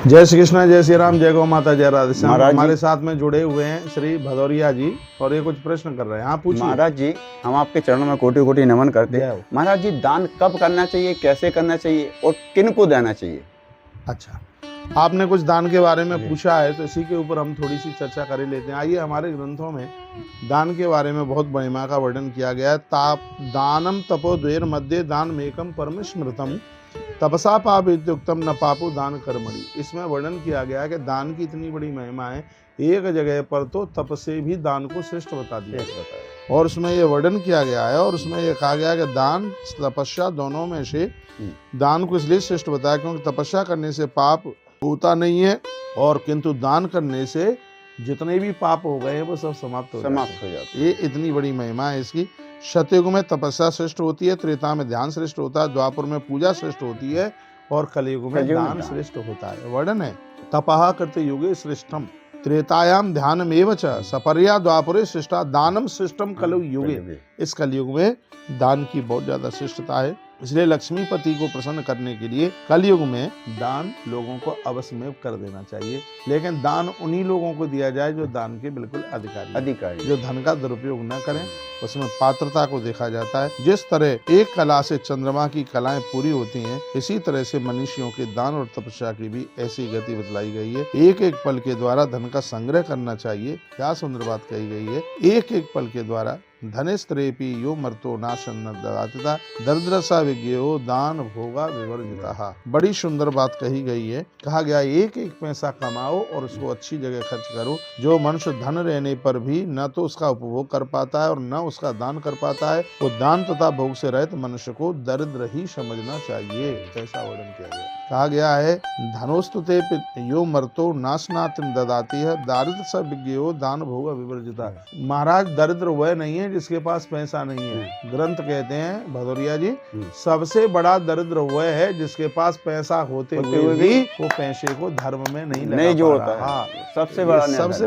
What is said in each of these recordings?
जय श्री कृष्ण, जय श्री राम, जय गौ माता, जय राधे श्याम। हमारे साथ में जुड़े हुए हैं श्री भदौरिया जी और ये कुछ प्रश्न कर रहे हैं। हाँ पूछिए। महाराज जी, हम आपके चरणों में कोटि कोटि नमन करते हैं। महाराज जी, दान कब करना चाहिए, कैसे करना चाहिए और किन को देना चाहिए? अच्छा, आपने कुछ दान के बारे में पूछा है तो इसी के ऊपर हम थोड़ी सी चर्चा कर ही लेते हैं। आइए, हमारे ग्रंथों में दान के बारे में बहुत महिमा का वर्णन किया गया है। दानम तपोद्वैर मध्य दान मेकम परम स्मृतम तपसा पाप इत्युक्तम न पापो दान कर्मणि। इसमें वर्णन किया गया है कि दान की इतनी बड़ी महिमा है, एक जगह पर तो तप से भी दान को श्रेष्ठ बता दिया गया और उसमें ये वर्णन किया गया है और उसमें ये कहा गया कि दान तपस्या दोनों में से दान को इसलिए श्रेष्ठ बताया क्योंकि तपस्या करने से पाप होता नहीं है और किंतु दान करने से जितने भी पाप हो गए हैं वो सब समाप्त हो जाते हैं। ये इतनी बड़ी महिमा है इसकी। सतयुग में तपस्या श्रेष्ठ होती है, त्रेता में ध्यान श्रेष्ठ होता है, द्वापर में पूजा श्रेष्ठ होती है और कलयुग में दान श्रेष्ठ होता है। वर्णन है तपः कृत युगे श्रेष्ठम त्रेतायाम ध्यानमेव च सपर्या द्वापरे श्रेष्ठा दानम श्रेष्ठम कलु युगे। इस कलयुग में दान की बहुत ज्यादा श्रेष्ठता है, इसलिए लक्ष्मीपति को प्रसन्न करने के लिए कलयुग में दान लोगों को अवश्य में कर देना चाहिए। लेकिन दान उन्हीं लोगों को दिया जाए जो दान के बिल्कुल अधिकारी जो धन का दुरुपयोग न करें। उसमें पात्रता को देखा जाता है। जिस तरह एक कला से चंद्रमा की कलाएं पूरी होती हैं, इसी तरह से मनुष्यों के दान और तपस्या की भी ऐसी गति बतलाई गई है। एक एक पल के द्वारा धन का संग्रह करना चाहिए। क्या सुंदर बात कही गई है। एक एक पल के द्वारा धनेस्त्रेपि यो मर्तो नाशन ददातिता दरिद्रसा विज्ञेयो दान भोगा विवर्जिता। बड़ी सुंदर बात कही गई है। कहा गया एक एक पैसा कमाओ और उसको अच्छी जगह खर्च करो। जो मनुष्य धन रहने पर भी न तो उसका उपभोग कर पाता है और न उसका दान कर पाता है, वो दान तथा भोग से रहित मनुष्य को दरिद्र ही समझना चाहिए। ऐसा वर्णन किया गया। कहा गया है धनोस्तुते यो मर्तो नाशनातिन ददाती है दारिद्र स विज्ञेयो दान भोगा विवर्जिता। महाराज, दरिद्र वह नहीं है जिसके पास पैसा नहीं है। ग्रंथ कहते हैं भदौरिया जी, सबसे बड़ा दरिद्र वह है जिसके पास पैसा होते हुए भी वो पैसे को धर्म में नहीं जोड़ता है। हाँ, सबसे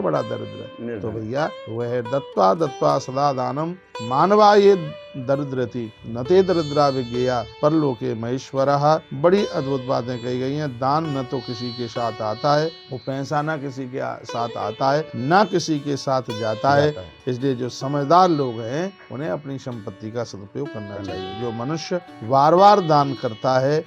बड़ा दरिद्र। तो भैया वह दत्वा दत्वा सदा दानम मानवा ये दरिद्रति नते दरिद्रा विज्ञेया परलोके महेश्वरः। बड़ी अद्भुत बातें कही गई हैं। दान न तो किसी के साथ आता है, वो पैसा न किसी के साथ आता है, न किसी के साथ जाता है। इसलिए जो समझदार लोग हैं उन्हें अपनी संपत्ति का सदुपयोग करना चाहिए। जो मनुष्य बार बार दान करता है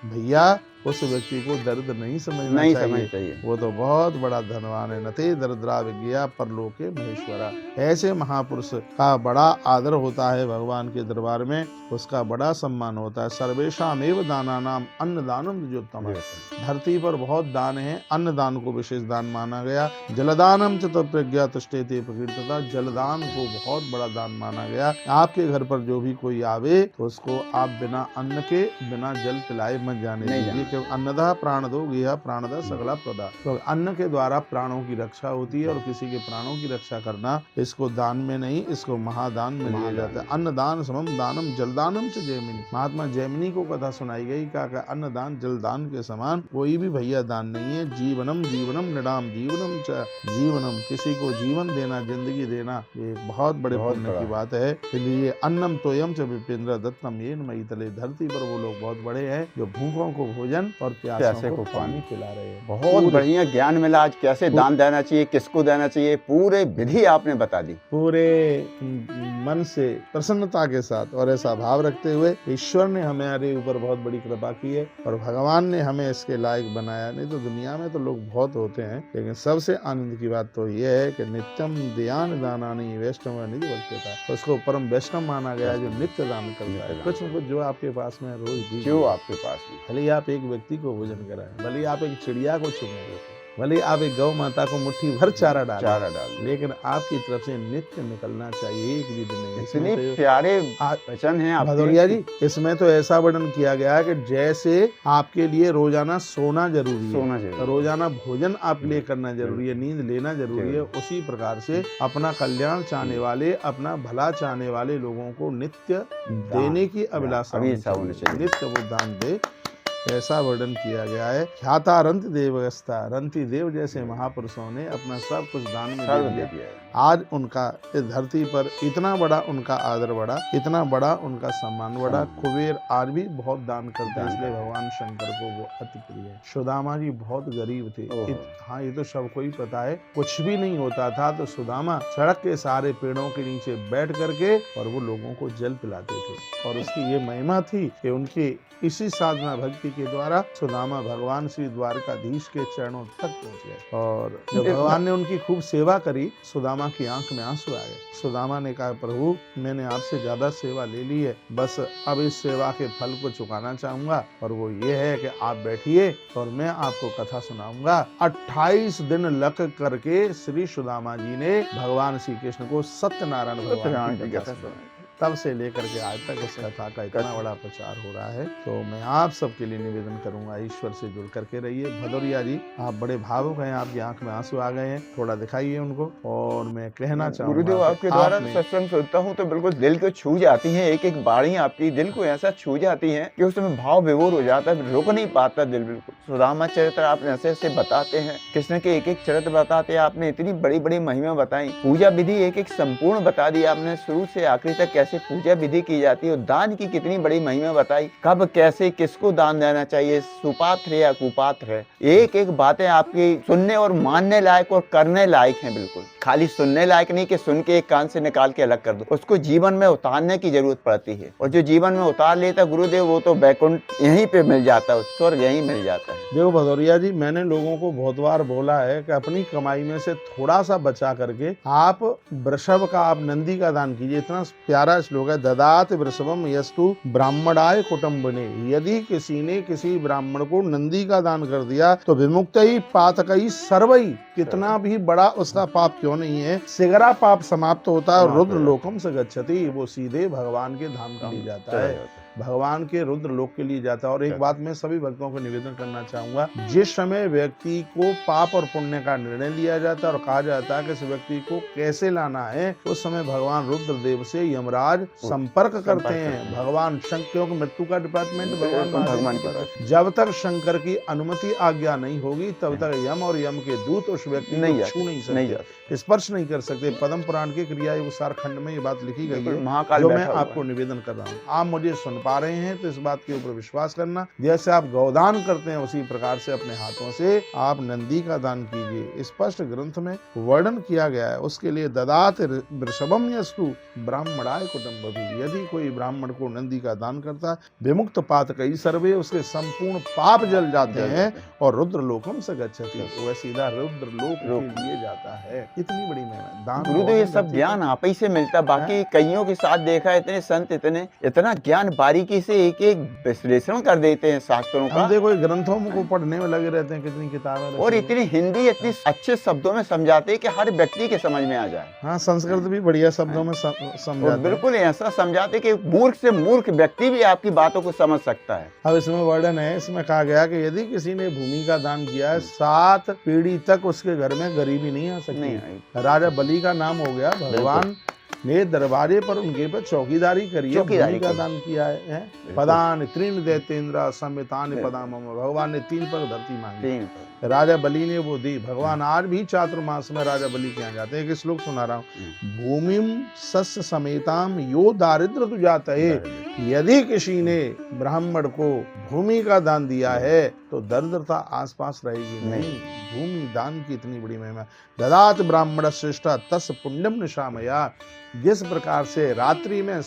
भैया, उस व्यक्ति को दरिद्र नहीं समझना चाहिए। वो तो बहुत बड़ा धनवान है। नते दरिद्रा विज्ञेया परलोके महेश्वरा। ऐसे महापुरुष का बड़ा आदर होता है भगवान के दरबार में, उसका बड़ा सम्मान होता है। सर्वेषामेव दानानाम अन्नदानम द्विजोत्तमः। धरती पर बहुत दान है, अन्न दान को विशेष दान माना गया। जलदानम च तत्प्रज्ञा तुष्टेते प्रकीर्तिता। जलदान को बहुत बड़ा दान माना गया। आपके घर पर जो भी कोई आवे तो उसको आप बिना अन्न के बिना जल पिलाए मत जाने दीजिए, क्योंकि अन्नदा प्राणदो गेह प्राणदा सगला प्रदा। तो अन्न के द्वारा प्राणों की रक्षा होती है और किसी के प्राणों की रक्षा करना इसको दान में नहीं, इसको महादान में लिया जाता है। अन्नदान समम दानम जलदानम च जैमिनी। महात्मा जैमिनी को कथा सुनाई गई। क्या अन्नदान जलदान के समान कोई भी भैया दान नहीं है। जीवनम जीवनम निडाम जीवनम च जीवनम। किसी को जीवन देना, जिंदगी देना, ये बहुत बड़े पुण्य की बात है। इसलिए अन्नम तोयम च विपेंद्र दत्तम येन मयि तले। धरती पर वो लोग बहुत बड़े हैं जो भूखों को भोजन और प्यासे को पानी पिला रहे हैं। बहुत बढ़िया ज्ञान मिला आज। कैसे दान देना चाहिए, किसको देना चाहिए, पूरे विधि आपने बता दी। पूरे मन से प्रसन्नता के साथ और ऐसा भाव रखते हुए ईश्वर ने हमारे ऊपर बहुत बड़ी कृपा की है और भगवान ने हमें इसके लायक बनाया। नहीं तो दुनिया में तो लोग बहुत होते हैं, लेकिन सबसे आनंद की बात तो ये है कि नित्यम दयान दानानि वैष्णव निधि वर्तेता। उसको परम वैष्णव माना गया जो नित्य दान करता है। कुछ न कुछ जो आपके पास में रोज दीजिए। जो आपके पास में, भले आप एक व्यक्ति को भोजन कराएं, भले आप एक चिड़िया को चुने, भले आप एक गौ माता को मुट्ठी भर चारा डालें, लेकिन आपकी तरफ से नित्य निकलना चाहिए, एक भी दिन नहीं। इतने प्यारे वचन हैं भदौरिया जी। इसमें तो ऐसा वर्णन किया गया है कि जैसे आपके लिए रोजाना सोना जरूरी है, रोजाना भोजन आपके लिए करना जरूरी है, नींद लेना जरूरी है, उसी प्रकार से अपना कल्याण चाहने वाले, अपना भला चाहने वाले लोगों को नित्य देने की अभिलाषा होनी चाहिए। नित्य वो दान दे, ऐसा वर्णन किया गया है। ख्याता रंति देवस्था। रंति देव जैसे महापुरुषों ने अपना सब कुछ दान में दे दिया। आज उनका इस धरती पर इतना बड़ा उनका आदर बढ़ा, इतना बड़ा उनका सम्मान बढ़ा। कुबेर आज भी बहुत दान करते हैं, इसलिए भगवान शंकर को वो अति प्रिय है। सुदामा जी बहुत गरीब थे। हाँ, ये तो सबको ही पता है। कुछ भी नहीं होता था तो सुदामा सड़क के सारे पेड़ों के नीचे बैठ करके और वो लोगों को जल पिलाते थे। और उसकी ये महिमा थी कि उनके इसी साधना भक्ति के द्वारा सुदामा भगवान श्री द्वारकाधीश के चरणों तक पहुंच गए। और जब भगवान ने उनकी खूब सेवा करी, सुदामा की आंख में आंसू आ गए। सुदामा ने कहा, प्रभु मैंने आपसे ज्यादा सेवा ले ली है, बस अब इस सेवा के फल को चुकाना चाहूंगा, और वो ये है कि आप बैठिए और मैं आपको कथा सुनाऊंगा। 28 दिन लग करके श्री सुदामा जी ने भगवान श्री कृष्ण को सत्यनारायण भगवान की कथा सुनाई। तब से लेकर के आज तक इस कथा का इतना बड़ा प्रचार हो रहा है। तो मैं आप सबके लिए निवेदन करूंगा, ईश्वर से जुड़ करके रहिए। भदौरिया जी, आप बड़े भावुक हैं, आपकी आंख में आंसू आ गए हैं, थोड़ा दिखाइए उनको। और मैं कहना चाहूंगा, गुरुदेव आपके द्वारा सत्संग सुनता हूँ तो बिल्कुल दिल को छू जाती है। एक एक बाणी आपकी दिल को ऐसा छू जाती है कि उसमें भाव विभोर हो जाता है, रुक नहीं पाता दिल बिल्कुल। सुदामा चरित्र आपने ऐसे ऐसे बताते हैं, कृष्ण के एक एक चरित्र बताते हैं आपने, इतनी बड़ी बड़ी महिमा बताई, पूजा विधि एक एक संपूर्ण बता दी आपने, शुरू से आखिरी तक कैसे पूजा विधि की जाती है, और दान की कितनी बड़ी महिमा बताई, कब कैसे किसको दान देना चाहिए, सुपात्र है या कुपात्र है। एक एक बातें आपकी सुनने और मानने लायक और करने लायक हैं। बिल्कुल खाली सुनने लायक नहीं कि सुन के एक कान से निकाल के अलग कर दो, उसको जीवन में उतारने की जरूरत पड़ती है। और जो जीवन में उतार लेता गुरुदेव, वो तो वैकुंठ यहीं पे मिल जाता है, स्वर्ग यहीं मिल जाता है। देखो भदौरिया जी, मैंने लोगों को बहुत बार बोला है कि अपनी कमाई में से थोड़ा सा बचा करके आप वृषभ का, आप नंदी का दान कीजिए। इतना प्यारा श्लोक है, ददात वृषभम यस्तु ब्राह्मणाय कुटुंबने। यदि किसी ने किसी ब्राह्मण को नंदी का दान कर दिया तो विमुक्तई पातकई सर्वई, कितना भी बड़ा उसका पाप क्यों नहीं है, सिगरा पाप समाप्त होता है और रुद्र लोकम से गच्छति, वो सीधे भगवान के धाम के लिए जाता है, भगवान के रुद्र लोक के लिए जाता है। और एक बात मैं सभी भक्तों को निवेदन करना चाहूंगा, जिस समय व्यक्ति को पाप और पुण्य का निर्णय लिया जाता है और कहा जाता है कि इस व्यक्ति को कैसे लाना है, उस समय भगवान रुद्र देव से यमराज संपर्क करते हैं। भगवान शंकर की मृत्यु का डिपार्टमेंट भगवान के पास, जब तक शंकर की अनुमति आज्ञा नहीं होगी तब तक यम और यम के दूत उस व्यक्ति को छू नहीं सकते, स्पर्श नहीं कर सकते। पद्म पुराण के क्रिया सार खंड में ये बात लिखी गई है, जो मैं आपको निवेदन कर रहा हूँ। आप मुझे सुन पा रहे हैं तो इस बात के ऊपर विश्वास करना, जैसे आप गौदान करते हैं उसी प्रकार से अपने हाथों से आप नंदी का दान कीजिए। स्पष्ट ग्रंथ में वर्णन किया गया है। उसके लिए ददात वृषभम यस्तु ब्राह्मणाय कुटुंबभी, यदि कोई ब्राह्मण को नंदी का दान करता है, विमुक्त पातकई सर्वे, उसके संपूर्ण पाप जल जाते हैं और रुद्र लोकम से गच्छति, वह सीधा रुद्र लोक के लिए जाता है। इतनी बड़ी महिमा दान। गुरुदेव ये सब ज्ञान आप ही से मिलता, बाकी कईयों के साथ देखा इतने संत इतना ज्ञान बारीकी से एक एक विश्लेषण कर देते हैं शास्त्रों का। देखो ग्रंथों को पढ़ने में लगे रहते हैं, कितनी किताबें, और इतनी हिंदी इतनी अच्छे शब्दों में समझाते हैं कि हर व्यक्ति के समझ में आ जाए। हाँ, संस्कृत भी बढ़िया शब्दों में समझाते, बिल्कुल ऐसा समझाते कि मूर्ख से मूर्ख व्यक्ति भी आपकी बातों को समझ सकता है। अब इसमें वर्णन है, इसमें कहा गया कि यदि किसी ने भूमि का दान किया है, 7 पीढ़ी तक उसके घर में गरीबी नहीं आ सकती। राजा बलि का नाम हो गया, भगवान ने दरबारे पर उनके पर चौकीदारी करी है, भूमि का दान किया है। पदान त्रीन दैतेंद्र संवितान पदाम, भगवान ने 3 पग धरती मांगी, राजा बलि ने वो दी। भगवान आज भी चातुर्मास में राजा बलि के यहाँ जाते हैं। एक श्लोक सुना रहा हूँ, भूमिम सस्य समेताम यो दारिद्र तु जाता है। यदि किसी ने ब्राह्मण को भूमि का दान दिया है तो दरिद्रता आसपास रहेगी नहीं। भूमि दान की इतनी बड़ी महिमा। ददात ब्राह्मण श्रेष्ठा तस् पुण्यम निशामया, जिस प्रकार से रात्रि में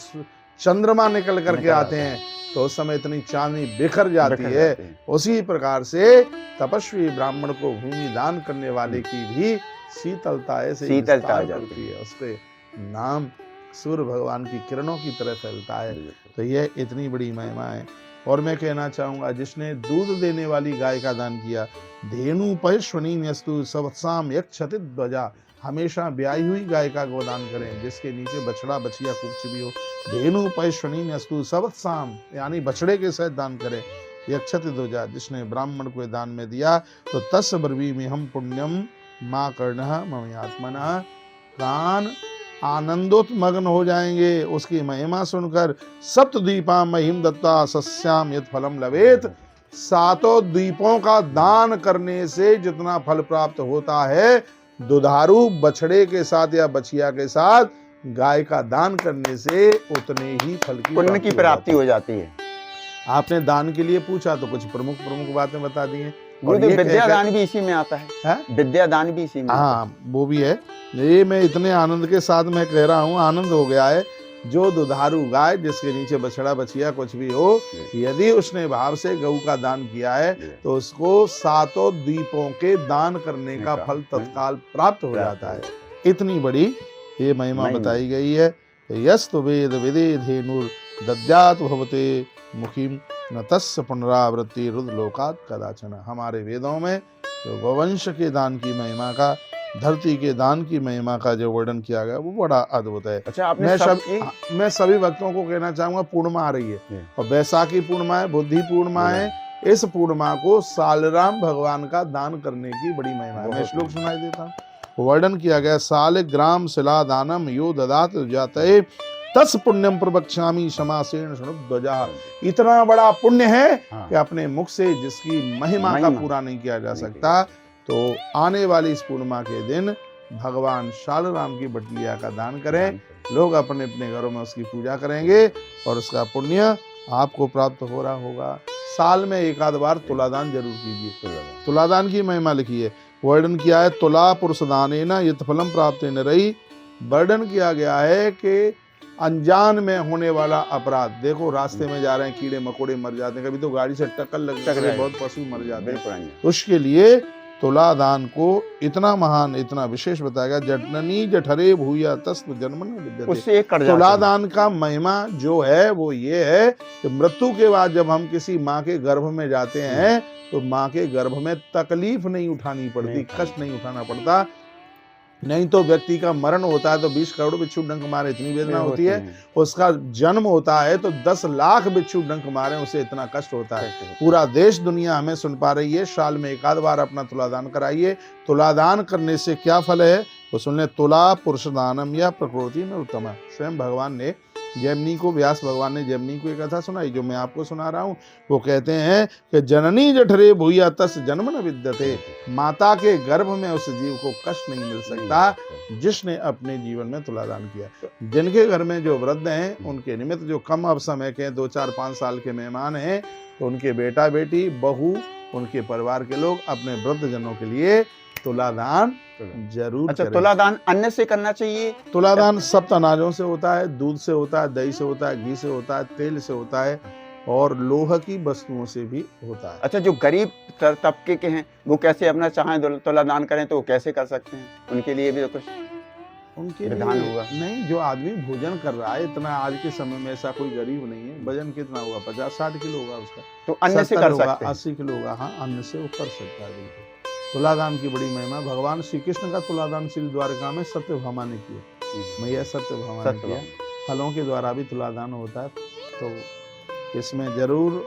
चंद्रमा निकल करके आते हैं तो उस समय इतनी चांदनी बिखर जाती है, उसी प्रकार से तपस्वी ब्राह्मण को भूमि दान करने वाले की भी शीतलता शीतलता जाती है, उसके नाम सूर्य भगवान की किरणों की तरह फैलता है। तो यह इतनी बड़ी महिमा है। और मैं कहना चाहूंगा, जिसने दूध देने वाली गाय का दान किया, धेनु पयश्वनी न्यस्तु सवत्साम यक्षति ध्वजा, हमेशा ब्याई हुई गाय का गोदान करें जिसके नीचे बछड़ा बछिया कुछ भी हो। धेनु पयश्वनी न्यस्तु सवत्साम, यानी बछड़े के सहित दान करें। यक्षति ध्वजा, जिसने ब्राह्मण को दान में दिया तो तस् ब्रवीमि हम पुण्यम मां कर्णः मम आत्मनः, प्राण आनंदोत्मग्न हो जाएंगे उसकी महिमा सुनकर। सप्तद्वीपा महिम दत्ता सस्याम यत् फलम लवेत, 7 द्वीपों का दान करने से जितना फल प्राप्त होता है दुधारू बछड़े के साथ या बछिया के साथ गाय का दान करने से उतने ही फल की पुण्य की प्राप्ति हो जाती है। आपने दान के लिए पूछा तो कुछ प्रमुख प्रमुख बातें बता दी हैं। गुरुदेव विद्यादान भी इसी में आता है, विद्यादान भी इसी में। हाँ वो भी है। ये मैं इतने आनंद के साथ मैं कह रहा हूँ, आनंद हो गया है। जो दुधारू गाय जिसके नीचे बछड़ा बछिया कुछ भी हो, यदि उसने भाव से गऊ का दान किया है तो उसको 7 द्वीपों के दान करने का फल तत्काल प्राप्त हो जाता है। इतनी बड़ी ये महिमा बताई गई है। यस्तु वेद विदेधेनुर दद्यात् भवते मुखिम न तस्य पुनरावृत्ति रुद्रलोकात् कदाचन। हमारे वेदों में जो गौवंश के दान की महिमा का, धरती के दान की महिमा का जो वर्णन किया गया वो बड़ा अद्भुत है। अच्छा, आपने मैं सभी भक्तों को कहना चाहूंगा, पूर्णिमा आ रही है और बैसाखी पूर्णिमा है, बुद्धि पूर्णिमा है। इस पूर्णिमा को सालराम भगवान का दान करने की बड़ी महिमा है। मैं श्लोक सुनाई देता हूँ। वर्णन किया गया, साल ग्राम शिला दानम यो ददात जाते तस पुण्यम प्रवक्ष्यामि समासेन शृणुध्वजा। इतना बड़ा पुण्य है कि अपने मुख से जिसकी महिमा का पूरा नहीं किया जा सकता। तो आने वाली इस पूर्णिमा के दिन भगवान शालराम की बटलिया का दान करें। लोग अपने अपने घरों में उसकी पूजा करेंगे और उसका पुण्य आपको प्राप्त हो रहा होगा। साल में एक आध बार तुलादान जरूर कीजिए। तुलादान की महिमा लिखी है, वर्णन किया है, तुला पुरुष दानेन यत् फलम प्राप्त न रही। वर्णन किया गया है कि अनजान में होने वाला अपराध, देखो रास्ते में जा रहे हैं, कीड़े मकोड़े मर जाते हैं, कभी तो गाड़ी से टक्कर लग जाती है, बहुत पशु मर जाते हैं। उसके लिए तुलादान को इतना महान, इतना विशेष बताया गया। जठननी जठरे भूया तस्म जन्म न विद्यते। तुलादान का महिमा जो है वो ये है कि मृत्यु के बाद जब हम किसी माँ के गर्भ में जाते हैं तो माँ के गर्भ में तकलीफ नहीं उठानी पड़ती, कष्ट नहीं उठाना पड़ता। नहीं तो व्यक्ति का मरण होता है तो 20 करोड़ बिच्छू डंक मारे, इतनी वेदना होती है। उसका जन्म होता है तो 10 लाख बिच्छू डंक मारे, उसे इतना कष्ट होता है। पूरा देश दुनिया हमें सुन पा रही है। साल में एक आध बार अपना तुलादान कराइए। तुलादान करने से क्या फल है वो सुन ले। तुला पुरुष दानम या प्रकृति में उत्तम। स्वयं भगवान ने जैमिनी को, व्यास भगवान ने जैमिनी को एक कथा सुनाई जो मैं आपको सुना रहा हूँ। वो कहते हैं कि जननी जठरे भूया तस जन्म न विद्यते। माता के गर्भ में उस जीव को कष्ट नहीं मिल सकता जिसने अपने जीवन में तुलादान किया। जिनके घर में जो वृद्ध हैं, उनके निमित्त जो कम अब समय के 2, 4, 5 साल के मेहमान हैं, तो उनके बेटा बेटी, बहू, उनके परिवार के लोग अपने वृद्ध जनों के लिए तुलादान जरूर करें। तुलादान अन्न से करना चाहिए? तुलादान सब अनाजों से होता है, दूध से होता है, दही से होता है, घी से होता है, तेल से होता है और लोह की वस्तुओं से भी होता है। अच्छा, जो गरीब तबके के हैं वो कैसे अपना चाहें तुलादान करें तो वो कैसे कर सकते हैं? उनके लिए भी तो कुछ उनके विधान होगा? नहीं, जो आदमी भोजन कर रहा है, इतना आज के समय में ऐसा कोई गरीब नहीं है। वजन कितना होगा? 50-60 किलो होगा उसका, तो अन्न से कर सकते हैं। 80 किलो होगा, हाँ अन्न से वो कर सकता है। तुलादान की बड़ी महिमा। भगवान श्री कृष्ण का तुलादान श्री द्वारका में सत्यभामा ने किया। मैया सत्यभामा ने किया। फलों के द्वारा भी तुलादान होता है। तो इसमें जरूर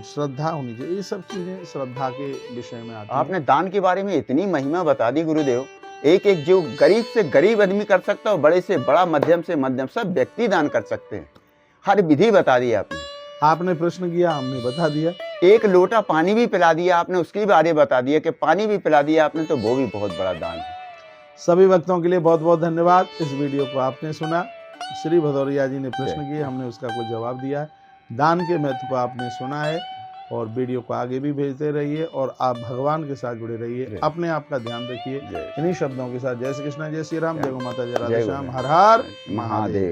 श्रद्धा होनी चाहिए। ये सब चीजें श्रद्धा के विषय में आती हैं। आपने दान के बारे में इतनी महिमा बता दी गुरुदेव। एक एक जो गरीब से गरीब आदमी कर सकता है, बड़े से बड़ा, मध्यम से मध्यम, सब व्यक्ति दान कर सकते हैं। हर विधि बता दी आपने। आपने प्रश्न किया, हमने बता दिया। एक लोटा पानी भी पिला दिया आपने, उसकी बारे बता दिया कि पानी भी पिला दिया आपने, तो वो भी बहुत बड़ा दान है। सभी भक्तों के लिए बहुत बहुत धन्यवाद। इस वीडियो को आपने सुना, श्री भदौरिया जी ने प्रश्न किए, हमने उसका कोई जवाब दिया है। दान के महत्व को आपने सुना है और वीडियो को आगे भी भेजते रहिए और आप भगवान के साथ जुड़े रहिए। अपने आप का ध्यान रखिए। इन्हीं शब्दों के साथ जय श्री कृष्ण, जय श्री राम, जय गौ माता, जय राधे श्याम, हर हर महादेव।